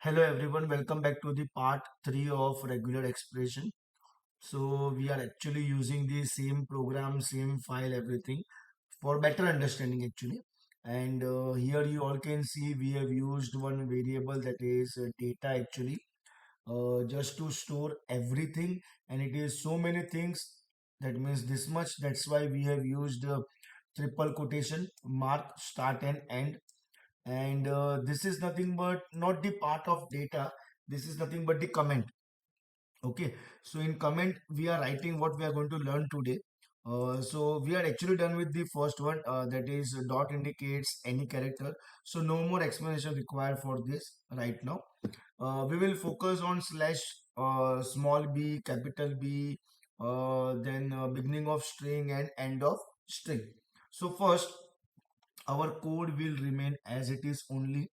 Hello everyone, welcome back to the part 3 of regular expression. So we are actually using the same program, same file, everything for better understanding actually. And here you all can see we have used one variable that is data actually just to store everything, and it is so many things, that means this much. That's why we have used triple quotation mark start and end. And this is nothing but not the part of data, this is nothing but the comment. Okay, so in comment we are writing what we are going to learn today. So we are actually done with the first one, that is dot indicates any character, so no more explanation required for this right now. We will focus on slash, small b, capital B, then beginning of string and end of string. So first, our code will remain as it is only.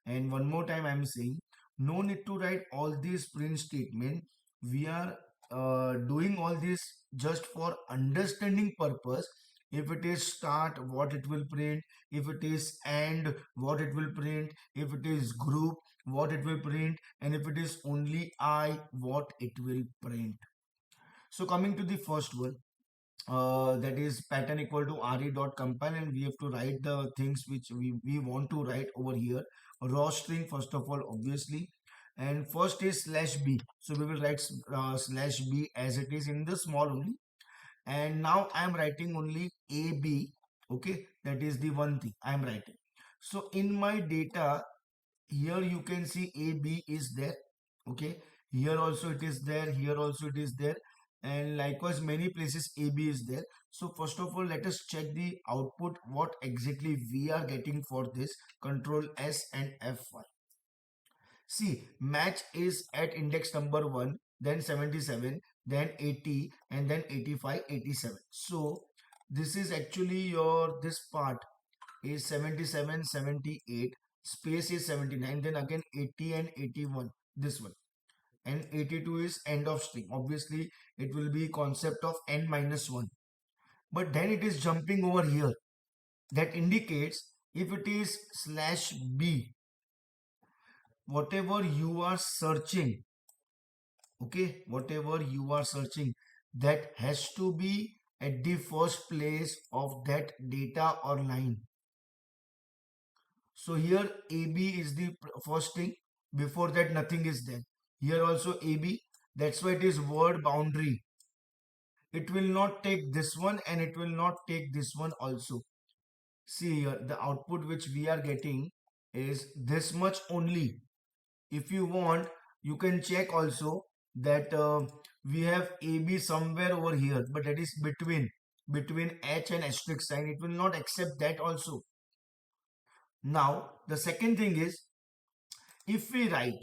And one more time I'm saying, no need to write all these print statement. We are doing all this just for understanding purpose. If it is start, what it will print. If it is end, what it will print. If it is group, what it will print. And if it is only I, what it will print. So coming to the first one, that is pattern equal to re.compile, and we have to write the things which we want to write over here. Raw string first of all, obviously. And first is slash b, so we will write slash b as it is in the small only. And now I am writing only ab. Okay, that is the one thing I am writing. So in my data, here you can see ab is there. Okay, here also it is there, here also it is there, and likewise many places ab is there. So first of all, let us check the output, what exactly we are getting for this. Control S and F1. See, match is at index number 1, then 77, then 80, and then 85, 87. So this is actually your, this part is 77, 78, space is 79, then again 80 and 81, this one. And 82 is end of string. Obviously, it will be concept of n minus 1. But then it is jumping over here. That indicates if it is slash b, whatever you are searching, okay, whatever you are searching, that has to be at the first place of that data or line. So here AB is the first thing. Before that nothing is there. Here also AB. That's why it is word boundary. It will not take this one and it will not take this one also. See here, the output which we are getting is this much only. If you want, you can check also that we have AB somewhere over here, but that is between H and asterisk sign. It will not accept that also. Now the second thing is, if we write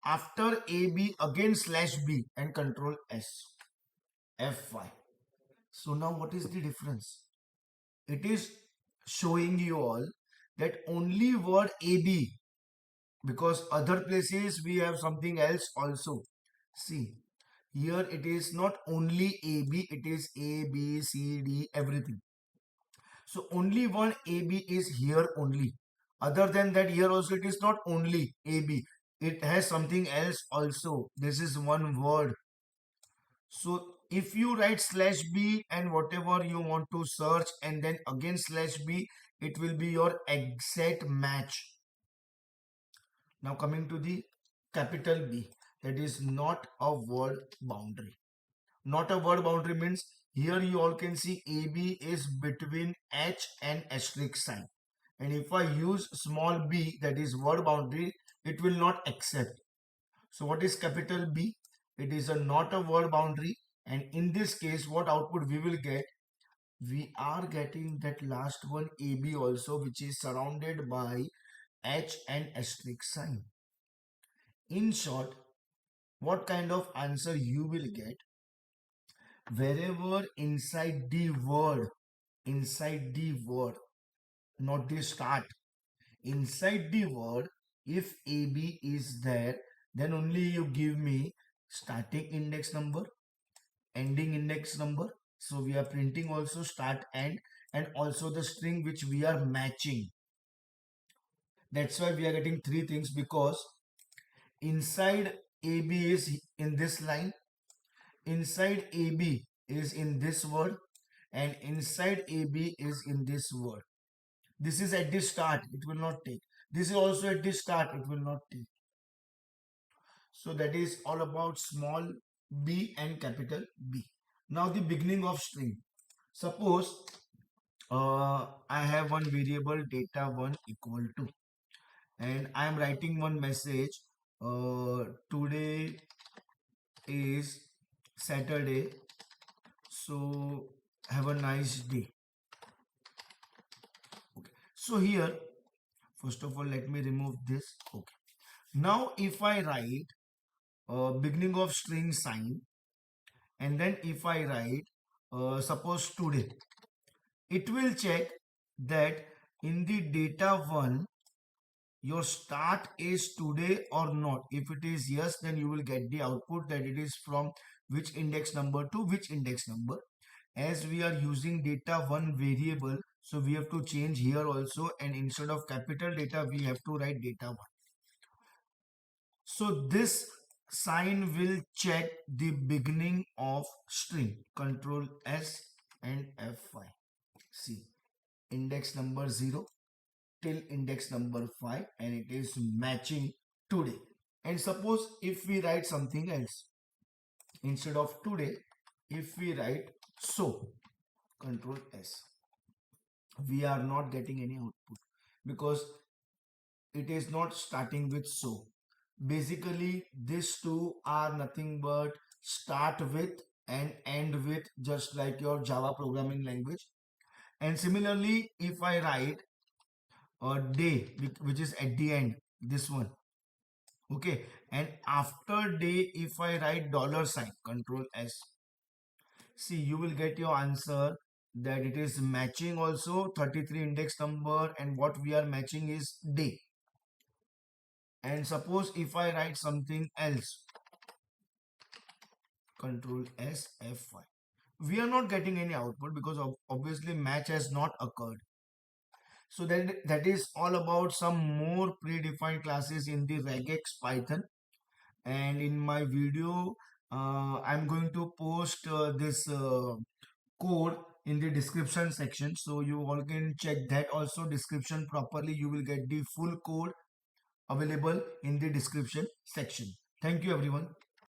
after AB again slash B and control S, F5. So now what is the difference? It is showing you all that only word AB, because other places we have something else also. See, here it is not only AB, it is A, B, C, D, everything. So only one AB is here only. Other than that, here also it is not only AB. It has something else also. This is one word. So if you write slash B and whatever you want to search and then again slash B, it will be your exact match. Now coming to the capital B, that is not a word boundary. Not a word boundary means here you all can see AB is between H and asterisk sign. And if I use small b, that is word boundary, it will not accept. So what is capital B? It is a not a word boundary. And in this case, what output we will get? We are getting that last one AB also, which is surrounded by H and asterisk sign. In short, what kind of answer you will get? Wherever inside the word, not the start, inside the word, if AB is there, then only you give me starting index number, ending index number. So we are printing also start end, and also the string which we are matching. That's why we are getting three things, because inside AB is in this line, inside AB is in this word, and inside AB is in this word. This is at the start, it will not take. This is also at the start, it will not take. So that is all about small b and capital B. Now the beginning of string. Suppose I have one variable data1 equal to, and I am writing one message, today is Saturday, so have a nice day. Okay. So here, first of all, let me remove this. Okay. Now if I write beginning of string sign, and then if I write suppose today, it will check that in the data1 your start is today or not. If it is yes, then you will get the output that it is from which index number to which index number. As we are using data1 variable, so we have to change here also, and instead of capital data we have to write data1. So this sign will check the beginning of string. Control S and F5. See, index number 0 till index number 5, and it is matching today. And suppose if we write something else, instead of today, if we write so, control S, we are not getting any output because it is not starting with so. Basically, these two are nothing but start with and end with, just like your Java programming language. And similarly, if I write a day, which is at the end, this one, okay, and after day, if I write dollar sign, control S, see, you will get your answer that it is matching also 33 index number, and what we are matching is day. And suppose if I write something else, control S, F5, we are not getting any output because obviously match has not occurred. So that is all about some more predefined classes in the regex Python. And in my video, I'm going to post this code in the description section, so you all can check that also description properly. You will get the full code available in the description section. Thank you everyone.